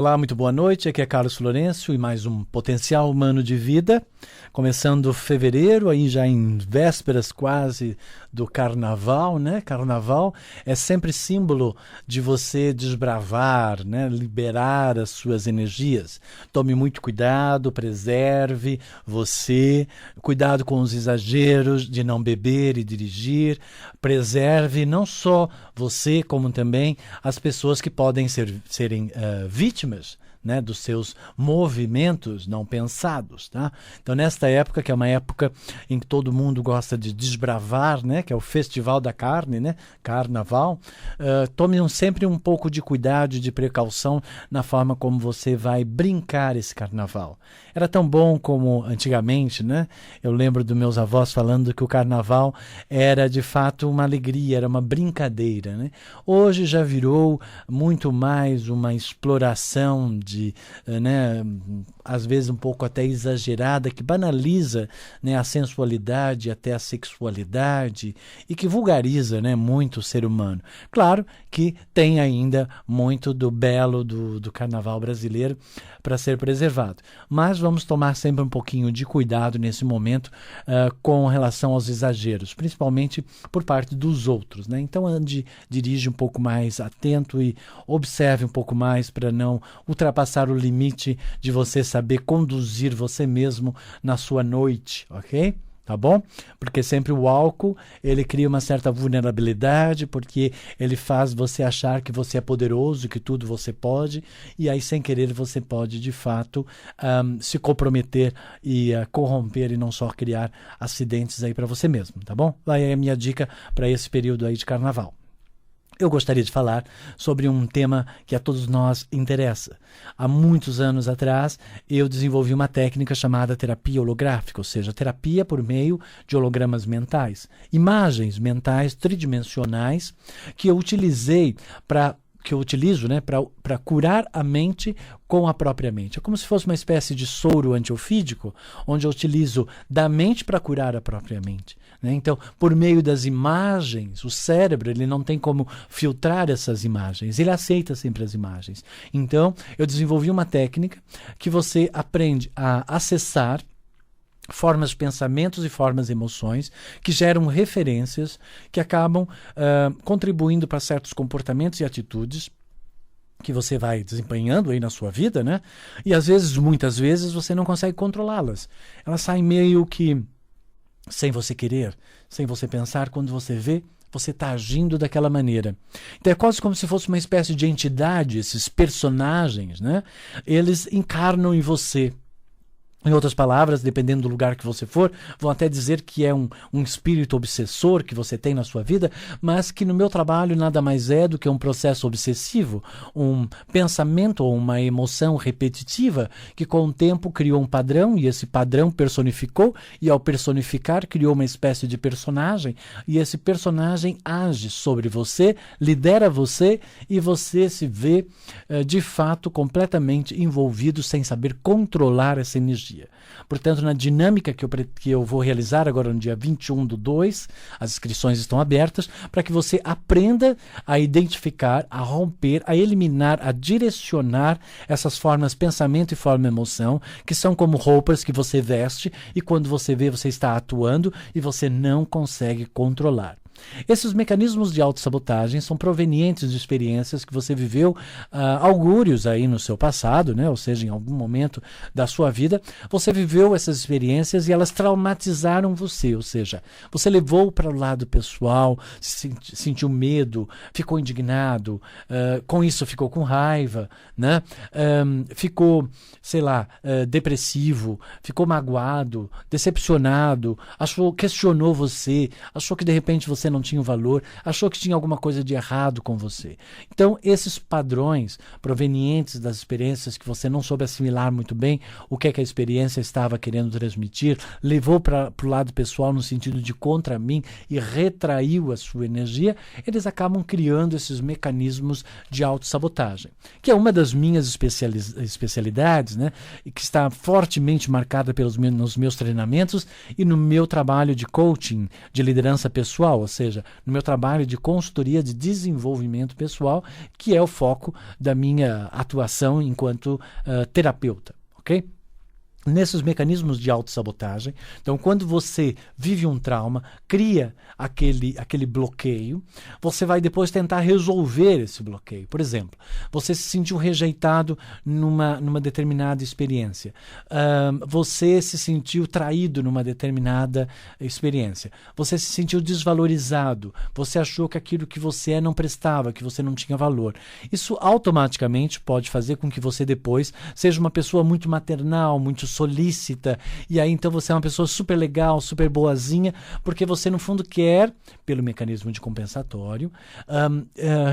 Olá, muito boa noite. Aqui é Carlos Florencio e mais um Potencial Humano de Vida. Começando fevereiro, aí já em vésperas quase do carnaval, né? Carnaval é sempre símbolo de você desbravar, né? Liberar as suas energias. Tome muito cuidado, preserve você, cuidado com os exageros de não beber e dirigir. Preserve não só você, como também as pessoas que podem serem vítimas, né, dos seus movimentos não pensados, tá? Então, nesta época, que é uma época em que todo mundo gosta de desbravar, né, que é o Festival da Carne, né, Carnaval, tome sempre um pouco de cuidado e de precaução na forma como você vai brincar esse Carnaval. Era tão bom como antigamente, né? Eu lembro dos meus avós falando que o Carnaval era, de fato, uma alegria, era uma brincadeira, né? Hoje já virou muito mais uma exploração né, às vezes um pouco até exagerada, que banaliza, né, a sensualidade, até a sexualidade, e que vulgariza, né, muito o ser humano. Claro que tem ainda muito do belo do carnaval brasileiro para ser preservado, mas vamos tomar sempre um pouquinho de cuidado nesse momento com relação aos exageros, principalmente por parte dos outros, né? Então dirige um pouco mais atento e observe um pouco mais para não ultrapassar o limite de você saber conduzir você mesmo na sua noite, ok? Tá bom? Porque sempre o álcool, ele cria uma certa vulnerabilidade, porque ele faz você achar que você é poderoso, que tudo você pode, e aí sem querer você pode, de fato, se comprometer e corromper e não só criar acidentes aí para você mesmo, tá bom? Vai aí a minha dica para esse período aí de carnaval. Eu gostaria de falar sobre um tema que a todos nós interessa. Há muitos anos atrás, eu desenvolvi uma técnica chamada terapia holográfica, ou seja, terapia por meio de hologramas mentais, imagens mentais tridimensionais que eu utilizo, né, para curar a mente com a própria mente. É como se fosse uma espécie de soro antiofídico, onde eu utilizo da mente para curar a própria mente, né? Então, por meio das imagens, o cérebro ele não tem como filtrar essas imagens, ele aceita sempre as imagens. Então, eu desenvolvi uma técnica que você aprende a acessar formas de pensamentos e formas de emoções que geram referências que acabam contribuindo para certos comportamentos e atitudes que você vai desempenhando aí na sua vida, né? E às vezes, muitas vezes, você não consegue controlá-las. Elas saem meio que sem você querer, sem você pensar, quando você vê, você está agindo daquela maneira. Então é quase como se fosse uma espécie de entidade, esses personagens, né? Eles encarnam em você. Em outras palavras, dependendo do lugar que você for, vão até dizer que é um espírito obsessor que você tem na sua vida, mas que no meu trabalho nada mais é do que um processo obsessivo, um pensamento ou uma emoção repetitiva que com o tempo criou um padrão e esse padrão personificou e ao personificar criou uma espécie de personagem e esse personagem age sobre você, lidera você e você se vê de fato completamente envolvido sem saber controlar essa energia. Portanto, na dinâmica que eu vou realizar agora no dia 21/2, as inscrições estão abertas para que você aprenda a identificar, a romper, a eliminar, a direcionar essas formas pensamento e forma emoção, que são como roupas que você veste e quando você vê, você está atuando e você não consegue controlar. Esses mecanismos de autossabotagem são provenientes de experiências que você viveu, augúrios aí no seu passado, né? Ou seja, em algum momento da sua vida, você viveu essas experiências e elas traumatizaram você, ou seja, você levou para o lado pessoal, sentiu medo, ficou indignado, com isso ficou com raiva, né? Ficou, sei lá, depressivo, ficou magoado, decepcionado, questionou você, achou que de repente você não tinha o valor, achou que tinha alguma coisa de errado com você. Então, esses padrões provenientes das experiências que você não soube assimilar muito bem, o que é que a experiência estava querendo transmitir, levou para o lado pessoal no sentido de contra mim e retraiu a sua energia, eles acabam criando esses mecanismos de autossabotagem, que é uma das minhas especialidades, né, e que está fortemente marcada nos meus treinamentos e no meu trabalho de coaching, de liderança pessoal, ou seja, no meu trabalho de consultoria de desenvolvimento pessoal, que é o foco da minha atuação enquanto terapeuta, ok? Nesses mecanismos de autossabotagem. Então, quando você vive um trauma, cria aquele bloqueio, você vai depois tentar resolver esse bloqueio. Por exemplo, você se sentiu rejeitado numa determinada experiência. Você se sentiu traído numa determinada experiência. Você se sentiu desvalorizado. Você achou que aquilo que você não prestava, que você não tinha valor. Isso automaticamente pode fazer com que você depois seja uma pessoa muito maternal, muito solícita, e aí então você é uma pessoa super legal, super boazinha, porque você no fundo quer, pelo mecanismo de compensatório,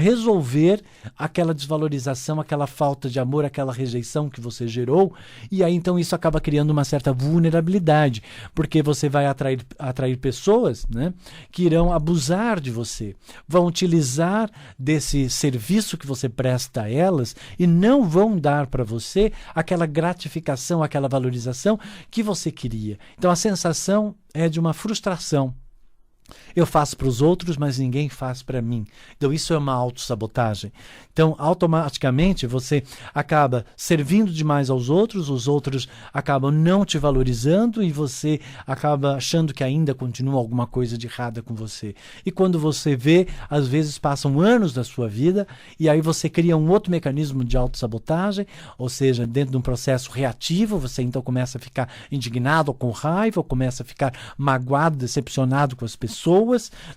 resolver aquela desvalorização, aquela falta de amor, aquela rejeição que você gerou, e aí então isso acaba criando uma certa vulnerabilidade, porque você vai atrair pessoas, né, que irão abusar de você, vão utilizar desse serviço que você presta a elas e não vão dar para você aquela gratificação, aquela valorização que você queria. Então a sensação é de uma frustração. Eu faço para os outros, mas ninguém faz para mim. Então isso é uma autossabotagem. Então automaticamente você acaba servindo demais aos outros, os outros acabam não te valorizando e você acaba achando que ainda continua alguma coisa de errada com você. E quando você vê, às vezes passam anos da sua vida e aí você cria um outro mecanismo de autossabotagem, ou seja, dentro de um processo reativo, você então começa a ficar indignado ou com raiva, ou começa a ficar magoado, decepcionado com as pessoas,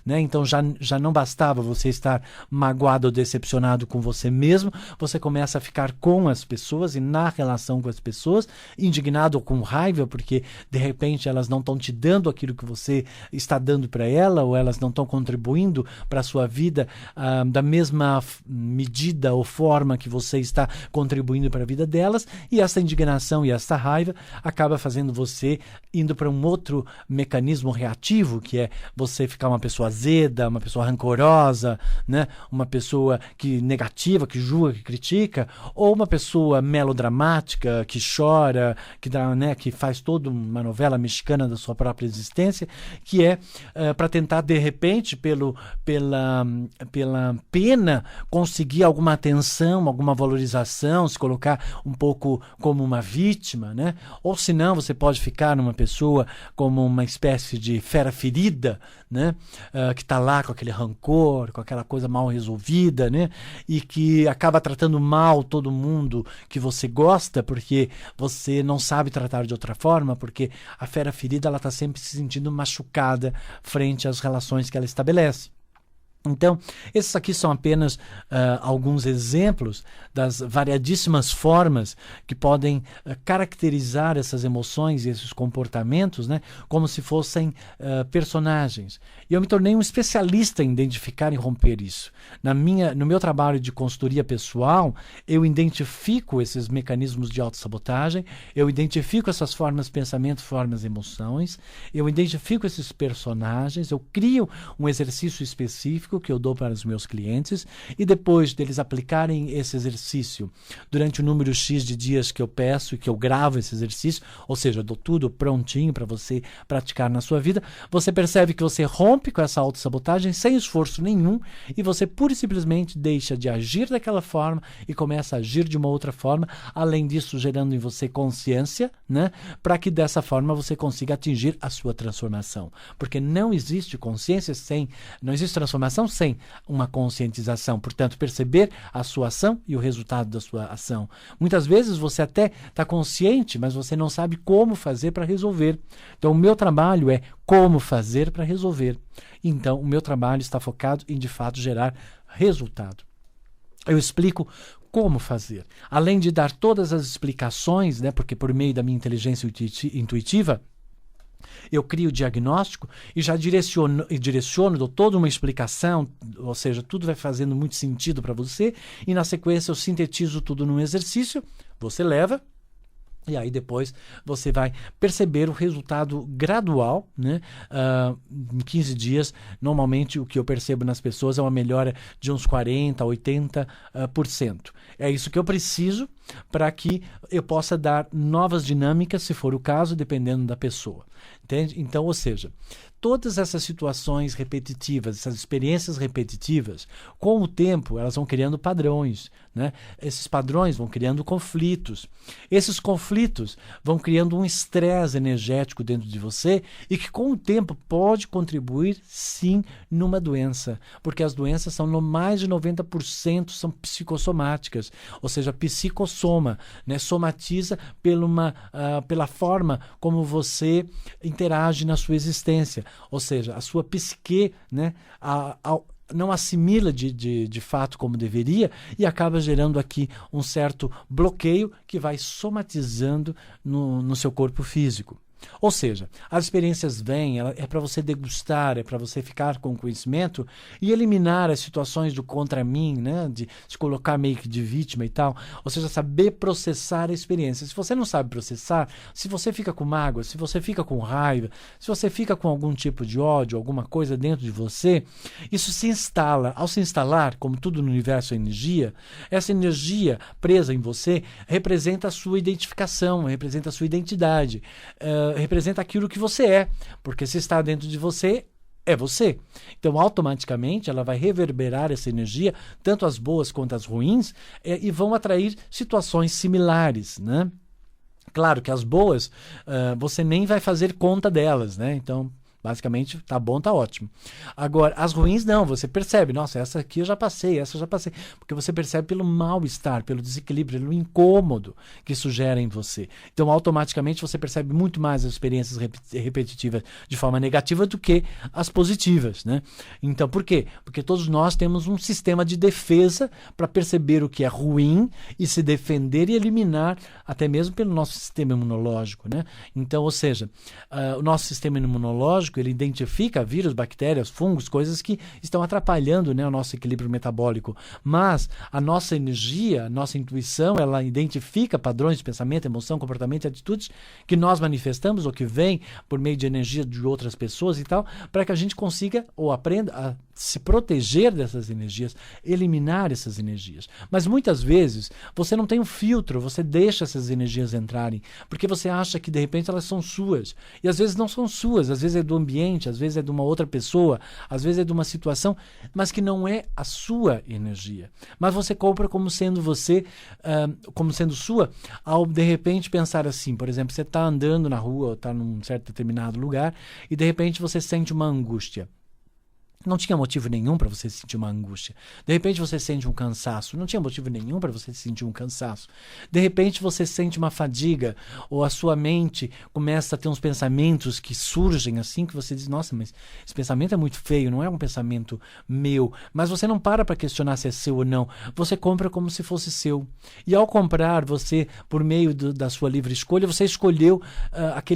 né? Então já não bastava você estar magoado ou decepcionado com você mesmo, você começa a ficar com as pessoas e na relação com as pessoas, indignado ou com raiva, porque de repente elas não estão te dando aquilo que você está dando para ela, ou elas não estão contribuindo para a sua vida da mesma medida ou forma que você está contribuindo para a vida delas, e essa indignação e essa raiva acaba fazendo você indo para um outro mecanismo reativo, que é você ficar uma pessoa azeda, uma pessoa rancorosa, né? Uma pessoa negativa, que julga, que critica, ou uma pessoa melodramática, que chora, que faz toda uma novela mexicana da sua própria existência, que é para tentar, de repente, pela pena, conseguir alguma atenção, alguma valorização, se colocar um pouco como uma vítima, né? Ou se não, você pode ficar numa pessoa como uma espécie de fera ferida, né? Que está lá com aquele rancor, com aquela coisa mal resolvida, né? E que acaba tratando mal todo mundo que você gosta, porque você não sabe tratar de outra forma, porque a fera ferida ela está sempre se sentindo machucada frente às relações que ela estabelece. Então, esses aqui são apenas alguns exemplos das variadíssimas formas que podem caracterizar essas emoções e esses comportamentos, né, como se fossem personagens. E eu me tornei um especialista em identificar e romper isso. No meu trabalho de consultoria pessoal, eu identifico esses mecanismos de autossabotagem, eu identifico essas formas de pensamento, formas de emoções, eu identifico esses personagens, eu crio um exercício específico que eu dou para os meus clientes, e depois deles aplicarem esse exercício durante o número X de dias que eu peço e que eu gravo esse exercício, ou seja, eu dou tudo prontinho para você praticar na sua vida, você percebe que você rompe com essa autossabotagem sem esforço nenhum, e você pura e simplesmente deixa de agir daquela forma e começa a agir de uma outra forma, além disso gerando em você consciência, né, para que dessa forma você consiga atingir a sua transformação, porque não existe consciência não existe transformação sem uma conscientização, portanto, perceber a sua ação e o resultado da sua ação. Muitas vezes você até está consciente, mas você não sabe como fazer para resolver. Então, o meu trabalho é como fazer para resolver. Então, o meu trabalho está focado em, de fato, gerar resultado. Eu explico como fazer. Além de dar todas as explicações, né, porque por meio da minha inteligência intuitiva, eu crio o diagnóstico e já direciono, dou toda uma explicação, ou seja, tudo vai fazendo muito sentido para você, e na sequência eu sintetizo tudo num exercício, você leva, e aí depois você vai perceber o resultado gradual, né? Em 15 dias, normalmente o que eu percebo nas pessoas é uma melhora de uns 40%, 80%. É isso que eu preciso para que eu possa dar novas dinâmicas, se for o caso, dependendo da pessoa. Entende? Então, ou seja, todas essas situações repetitivas, essas experiências repetitivas, com o tempo, elas vão criando padrões, né? Esses padrões vão criando conflitos. Esses conflitos vão criando um estresse energético dentro de você e que, com o tempo, pode contribuir, sim, numa doença. Porque as doenças são, no mais de 90%, são psicossomáticas. Ou seja, psicossoma, né? Somatiza pela forma como você interage na sua existência. Ou seja, a sua psique, né, não assimila de fato como deveria e acaba gerando aqui um certo bloqueio que vai somatizando no seu corpo físico. Ou seja, as experiências vêm, é para você degustar, é para você ficar com conhecimento e eliminar as situações do contra mim, né? De se colocar meio que de vítima e tal. Ou seja, saber processar a experiência. Se você não sabe processar, se você fica com mágoa, se você fica com raiva, se você fica com algum tipo de ódio, alguma coisa dentro de você, isso se instala. Ao se instalar, como tudo no universo é energia, essa energia presa em você representa a sua identificação, representa a sua identidade. Representa aquilo que você é, porque se está dentro de você, é você. Então, automaticamente, ela vai reverberar essa energia, tanto as boas quanto as ruins, e vão atrair situações similares, né? Claro que as boas, você nem vai fazer conta delas, né? Então, basicamente, tá bom, tá ótimo. Agora, as ruins não, você percebe, nossa, essa aqui eu já passei, essa eu já passei. Porque você percebe pelo mal-estar, pelo desequilíbrio, pelo incômodo que isso gera em você. Então, automaticamente, você percebe muito mais as experiências repetitivas de forma negativa do que as positivas, né? Então, por quê? Porque todos nós temos um sistema de defesa para perceber o que é ruim e se defender e eliminar, até mesmo pelo nosso sistema imunológico, né? Então, ou seja, o nosso sistema imunológico, ele identifica vírus, bactérias, fungos, coisas que estão atrapalhando, né, o nosso equilíbrio metabólico. Mas a nossa energia, a nossa intuição, ela identifica padrões de pensamento, emoção, comportamento e atitudes que nós manifestamos ou que vêm por meio de energia de outras pessoas e tal, para que a gente consiga ou aprenda a se proteger dessas energias, eliminar essas energias. Mas muitas vezes você não tem um filtro, você deixa essas energias entrarem, porque você acha que de repente elas são suas. E às vezes não são suas, às vezes é do ambiente, às vezes é de uma outra pessoa, às vezes é de uma situação, mas que não é a sua energia. Mas você compra como sendo você, como sendo sua, ao de repente pensar assim, por exemplo, você está andando na rua, ou está num certo determinado lugar, e de repente você sente uma angústia. Não tinha motivo nenhum para você sentir uma angústia. De repente você sente um cansaço. Não tinha motivo nenhum para você sentir um cansaço. De repente você sente uma fadiga, ou a sua mente começa a ter uns pensamentos que surgem assim, que você diz, nossa, mas esse pensamento é muito feio, não é um pensamento meu. Mas você não para questionar se é seu ou não. Você compra como se fosse seu. E ao comprar, você, por meio da sua livre escolha, você escolheu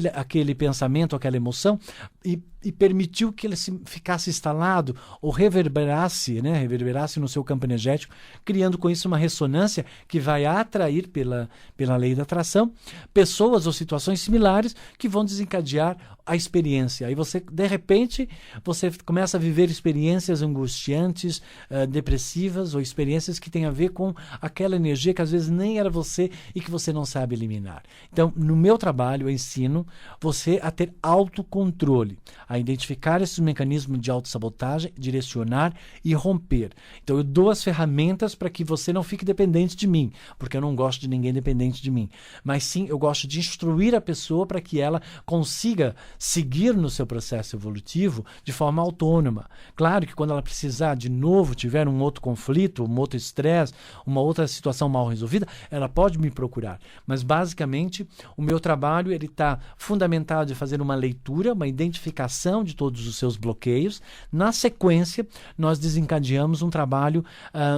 aquele pensamento, aquela emoção, e permitiu que ele ficasse instalado ou reverberasse, né? Reverberasse no seu campo energético, criando com isso uma ressonância que vai atrair pela lei da atração pessoas ou situações similares que vão desencadear a experiência. Aí você, de repente, você começa a viver experiências angustiantes, depressivas, ou experiências que têm a ver com aquela energia que às vezes nem era você e que você não sabe eliminar. Então, no meu trabalho, eu ensino você a ter autocontrole, a identificar esses mecanismos de autossabotagem, direcionar e romper. Então, eu dou as ferramentas para que você não fique dependente de mim, porque eu não gosto de ninguém dependente de mim. Mas sim, eu gosto de instruir a pessoa para que ela consiga seguir no seu processo evolutivo de forma autônoma. Claro que quando ela precisar de novo, tiver um outro conflito, um outro estresse, uma outra situação mal resolvida, ela pode me procurar. Mas basicamente o meu trabalho ele está fundamentado em fazer uma leitura, uma identificação de todos os seus bloqueios. Na sequência, nós desencadeamos um trabalho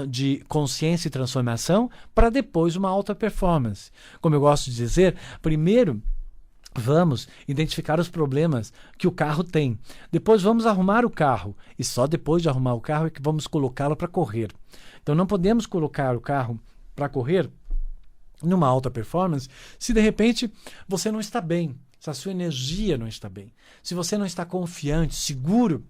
de consciência e transformação para depois uma alta performance. Como eu gosto de dizer, primeiro vamos identificar os problemas que o carro tem. Depois vamos arrumar o carro. E só depois de arrumar o carro é que vamos colocá-lo para correr. Então não podemos colocar o carro para correr numa alta performance se de repente você não está bem, se a sua energia não está bem, se você não está confiante, seguro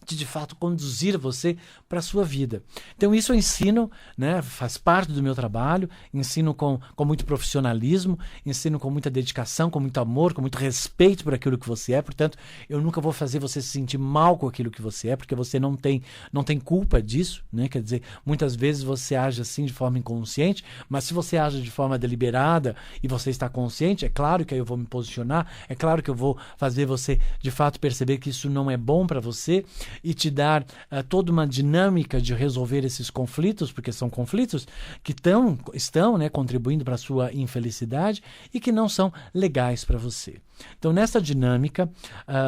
de fato conduzir você para a sua vida. Então isso eu ensino, né, faz parte do meu trabalho, ensino com muito profissionalismo, ensino com muita dedicação, com muito amor, com muito respeito por aquilo que você é. Portanto, eu nunca vou fazer você se sentir mal com aquilo que você é, porque você não tem culpa disso, né? Quer dizer, muitas vezes você age assim de forma inconsciente, mas se você age de forma deliberada e você está consciente, é claro que aí eu vou me posicionar, é claro que eu vou fazer você de fato perceber que isso não é bom para você, e te dar toda uma dinâmica de resolver esses conflitos, porque são conflitos que estão, né, contribuindo para a sua infelicidade e que não são legais para você. Então, nessa dinâmica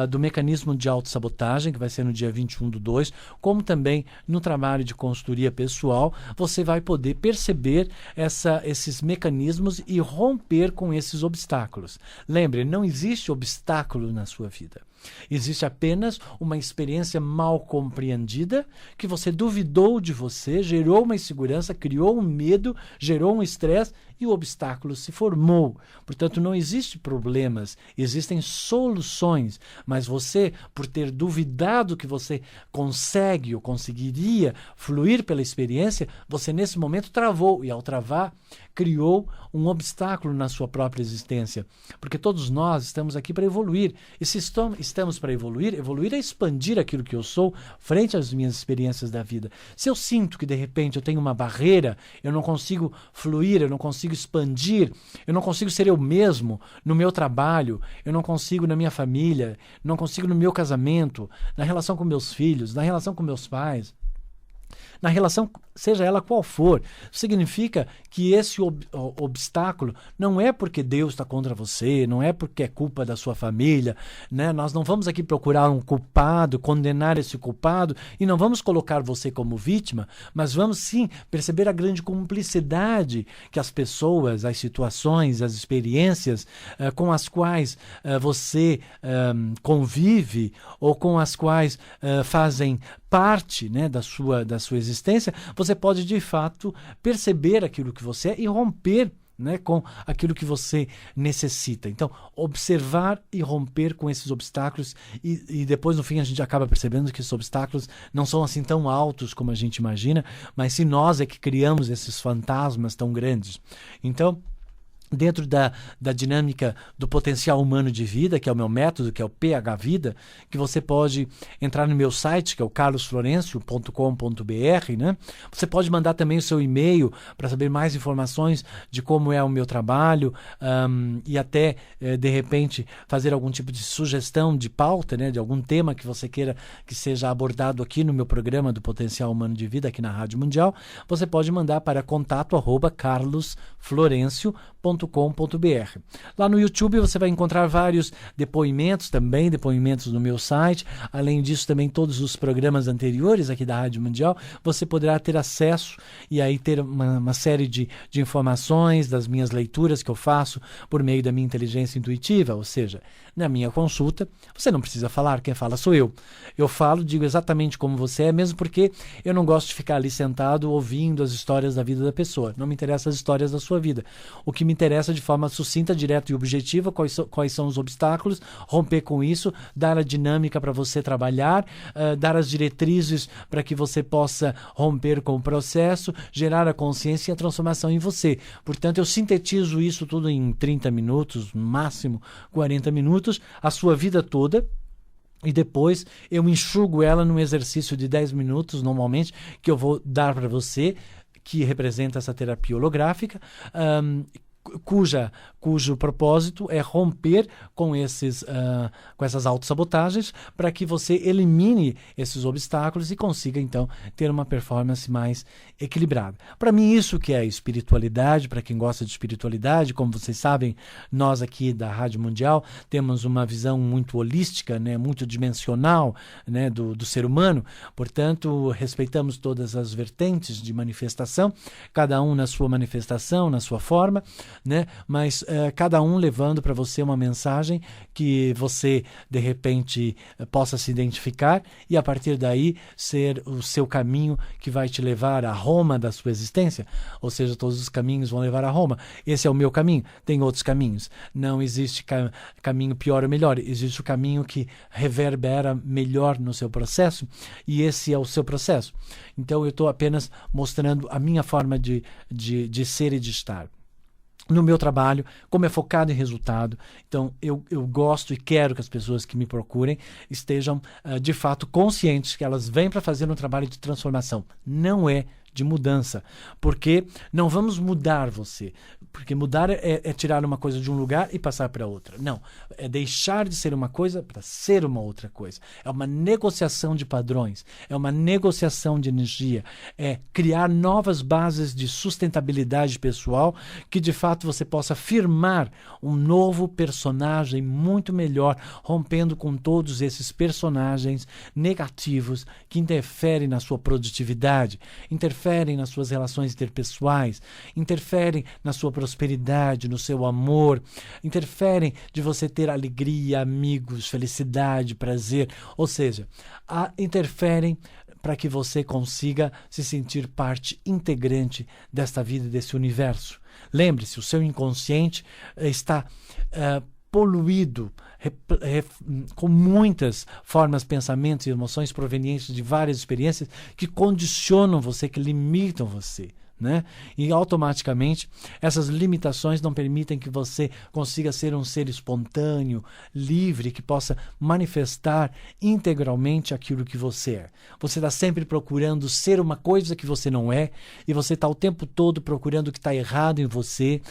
do mecanismo de autossabotagem, que vai ser no dia 21/2, como também no trabalho de consultoria pessoal, você vai poder perceber esses mecanismos e romper com esses obstáculos. Lembre, não existe obstáculo na sua vida. Existe apenas uma experiência mal compreendida, que você duvidou de você, gerou uma insegurança, criou um medo, gerou um estresse e o obstáculo se formou. Portanto, não existe problemas, existem soluções, mas você, por ter duvidado que você consegue ou conseguiria fluir pela experiência, você nesse momento travou, e ao travar, criou um obstáculo na sua própria existência. Porque todos nós estamos aqui para evoluir. E se estamos para evoluir é expandir aquilo que eu sou frente às minhas experiências da vida. Se eu sinto que de repente eu tenho uma barreira, eu não consigo fluir, eu não consigo expandir, eu não consigo ser eu mesmo no meu trabalho, eu não consigo na minha família, não consigo no meu casamento, na relação com meus filhos, na relação com meus pais, na relação, seja ela qual for, significa que esse obstáculo não é porque Deus está contra você, não é porque é culpa da sua família, né? Nós não vamos aqui procurar um culpado, condenar esse culpado, e não vamos colocar você como vítima, mas vamos sim perceber a grande cumplicidade que as pessoas, as situações, as experiências com as quais você convive, ou com as quais fazem parte, né, da sua existência, você pode de fato perceber aquilo que você é e romper, né, com aquilo que você necessita. Então, observar e romper com esses obstáculos, e depois no fim a gente acaba percebendo que esses obstáculos não são assim tão altos como a gente imagina, mas sim nós é que criamos esses fantasmas tão grandes. Então, dentro da dinâmica do potencial humano de vida, que é o meu método, que é o PH Vida, que você pode entrar no meu site, que é o carlosflorencio.com.br, né? Você pode mandar também o seu e-mail para saber mais informações de como é o meu trabalho, e até, de repente, fazer algum tipo de sugestão de pauta, né? De algum tema que você queira que seja abordado aqui no meu programa do Potencial Humano de Vida, aqui na Rádio Mundial. Você pode mandar para contato@carlosflorencio.com.br. Lá no YouTube você vai encontrar vários depoimentos também, depoimentos no meu site. Além disso, também todos os programas anteriores aqui da Rádio Mundial, você poderá ter acesso e aí ter uma série de informações das minhas leituras que eu faço por meio da minha inteligência intuitiva, ou seja, na minha consulta, você não precisa falar, quem fala sou eu. Eu falo, digo exatamente como você é, mesmo porque eu não gosto de ficar ali sentado ouvindo as histórias da vida da pessoa. Não me interessam as histórias da sua vida. O que me interessa de forma sucinta, direta e objetiva, quais são os obstáculos, romper com isso, dar a dinâmica para você trabalhar, dar as diretrizes para que você possa romper com o processo, gerar a consciência e a transformação em você. Portanto, eu sintetizo isso tudo em 30 minutos, no máximo 40 minutos, a sua vida toda. E depois eu enxugo ela num exercício de 10 minutos, normalmente, que eu vou dar para você, que representa essa terapia holográfica, cujo propósito é romper com essas autossabotagens para que você elimine esses obstáculos e consiga, então, ter uma performance mais equilibrada. Para mim, isso que é espiritualidade, para quem gosta de espiritualidade, como vocês sabem, nós aqui da Rádio Mundial temos uma visão muito holística, né, muito dimensional, né, do ser humano, portanto, respeitamos todas as vertentes de manifestação, cada um na sua manifestação, na sua forma. né? Mas cada um levando para você uma mensagem que você, de repente, possa se identificar e a partir daí ser o seu caminho que vai te levar a Roma da sua existência. Ou seja, todos os caminhos vão levar a Roma. Esse é o meu caminho. Tem outros caminhos. Não existe caminho pior ou melhor. Existe o caminho que reverbera melhor no seu processo e esse é o seu processo. Então eu estou apenas mostrando a minha forma de ser e de estar. No meu trabalho, como é focado em resultado, então eu gosto e quero que as pessoas que me procurem estejam de fato conscientes que elas vêm para fazer um trabalho de transformação. Não é de mudança, porque não vamos mudar você, porque mudar é tirar uma coisa de um lugar e passar para outra. Não, é deixar de ser uma coisa para ser uma outra coisa. É uma negociação de padrões, é uma negociação de energia, é criar novas bases de sustentabilidade pessoal que de fato você possa firmar um novo personagem muito melhor, rompendo com todos esses personagens negativos que interferem na sua produtividade, interferem nas suas relações interpessoais, interferem na sua prosperidade, no seu amor, interferem de você ter alegria, amigos, felicidade, prazer, ou seja, interferem para que você consiga se sentir parte integrante desta vida, desse universo. Lembre-se, o seu inconsciente está poluído com muitas formas, pensamentos e emoções provenientes de várias experiências que condicionam você, que limitam você, né? E automaticamente essas limitações não permitem que você consiga ser um ser espontâneo, livre, que possa manifestar integralmente aquilo que você é. Você está sempre procurando ser uma coisa que você não é e você está o tempo todo procurando o que está errado em você,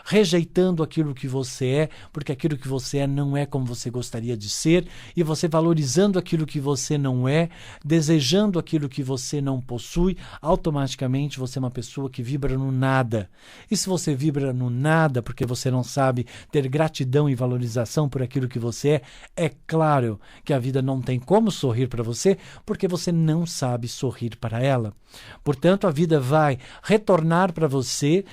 rejeitando aquilo que você é, porque aquilo que você é não é como você gostaria de ser, e você valorizando aquilo que você não é, desejando aquilo que você não possui, automaticamente você é uma pessoa que vibra no nada. E se você vibra no nada porque você não sabe ter gratidão e valorização por aquilo que você é claro que a vida não tem como sorrir para você porque você não sabe sorrir para ela. Portanto, a vida vai retornar para você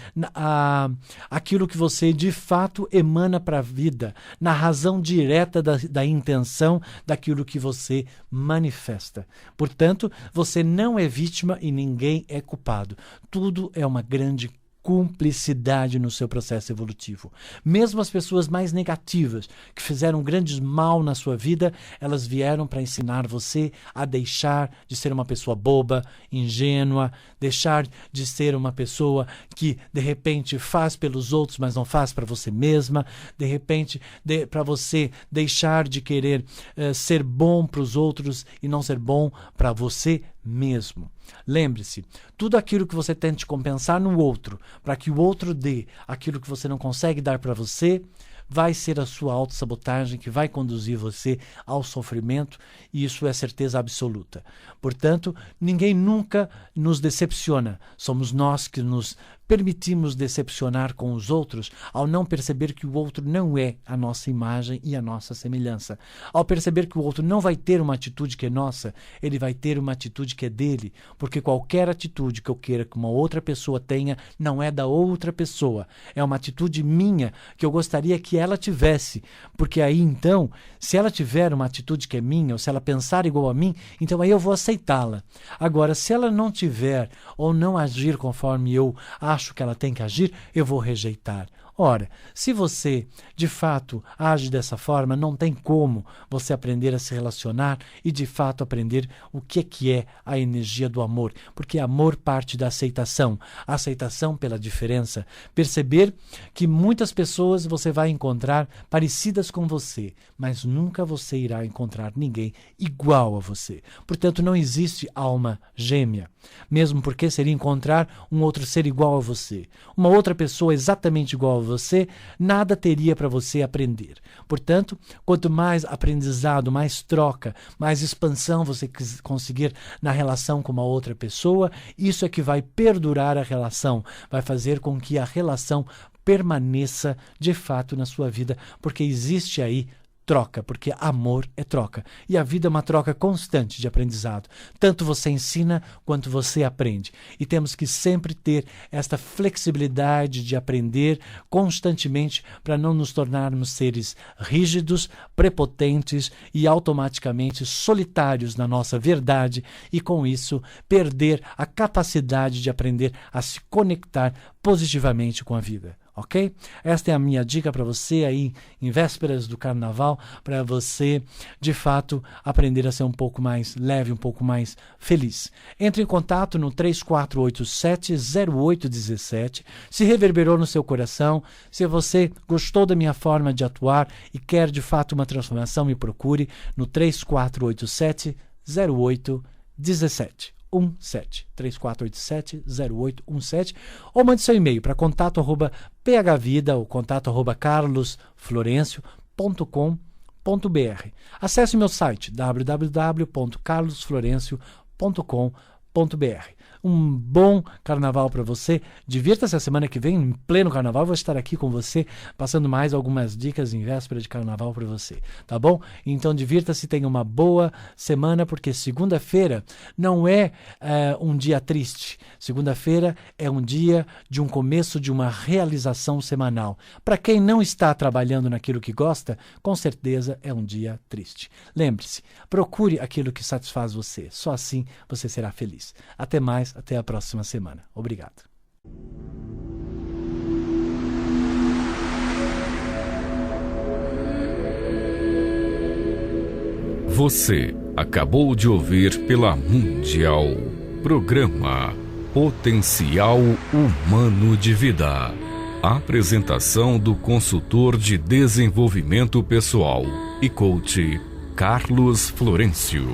aquilo que você de fato emana para a vida, na razão direta da intenção daquilo que você manifesta. Portanto, você não é vítima e ninguém é culpado. Tudo é uma grande cumplicidade no seu processo evolutivo. Mesmo as pessoas mais negativas, que fizeram grandes mal na sua vida, elas vieram para ensinar você a deixar de ser uma pessoa boba, ingênua, deixar de ser uma pessoa que de repente faz pelos outros, mas não faz para você mesma, de repente para você deixar de querer ser bom para os outros e não ser bom para você mesmo. Lembre-se, tudo aquilo que você tente compensar no outro, para que o outro dê aquilo que você não consegue dar para você, vai ser a sua autossabotagem que vai conduzir você ao sofrimento, e isso é certeza absoluta. Portanto, ninguém nunca nos decepciona. Somos nós que nos permitimos decepcionar com os outros ao não perceber que o outro não é a nossa imagem e a nossa semelhança. Ao perceber que o outro não vai ter uma atitude que é nossa, ele vai ter uma atitude que é dele, porque qualquer atitude que eu queira que uma outra pessoa tenha não é da outra pessoa, é uma atitude minha que eu gostaria que ela tivesse, porque aí então, se ela tiver uma atitude que é minha, ou se ela pensar igual a mim, então aí eu vou aceitá-la. Agora, se ela não tiver ou não agir conforme eu acho que ela tem que agir, eu vou rejeitar. Ora, se você de fato age dessa forma, não tem como você aprender a se relacionar e de fato aprender o que é a energia do amor, porque amor parte da aceitação, a aceitação pela diferença, perceber que muitas pessoas você vai encontrar parecidas com você, mas nunca você irá encontrar ninguém igual a você. Portanto, não existe alma gêmea, mesmo porque seria encontrar um outro ser igual a você, uma outra pessoa exatamente igual a você, nada teria para você aprender. Portanto, quanto mais aprendizado, mais troca, mais expansão você conseguir na relação com uma outra pessoa, isso é que vai perdurar a relação, vai fazer com que a relação permaneça de fato na sua vida, porque existe aí troca, porque amor é troca. E a vida é uma troca constante de aprendizado. Tanto você ensina quanto você aprende. E temos que sempre ter esta flexibilidade de aprender constantemente para não nos tornarmos seres rígidos, prepotentes e automaticamente solitários na nossa verdade e, com isso, perder a capacidade de aprender a se conectar positivamente com a vida. Ok? Esta é a minha dica para você aí em vésperas do carnaval, para você, de fato, aprender a ser um pouco mais leve, um pouco mais feliz. Entre em contato no 3487-0817. Se reverberou no seu coração, se você gostou da minha forma de atuar e quer, de fato, uma transformação, me procure no 3487-0817. 3487-0817 ou mande seu e-mail para contato@phvida ou contato@carlosflorencio.com.br. Acesse meu site www.carlosflorencio.com.br. Um bom carnaval para você. Divirta-se a semana que vem, em pleno carnaval. Vou estar aqui com você, passando mais algumas dicas em véspera de carnaval para você. Tá bom? Então divirta-se, tenha uma boa semana, porque segunda-feira não é um dia triste. Segunda-feira é um dia de um começo de uma realização semanal. Para quem não está trabalhando naquilo que gosta, com certeza é um dia triste. Lembre-se, procure aquilo que satisfaz você. Só assim você será feliz. Até mais. Até a próxima semana. Obrigado. Você acabou de ouvir pela Mundial programa Potencial Humano de Vida. Apresentação do consultor de desenvolvimento pessoal e coach Carlos Florencio.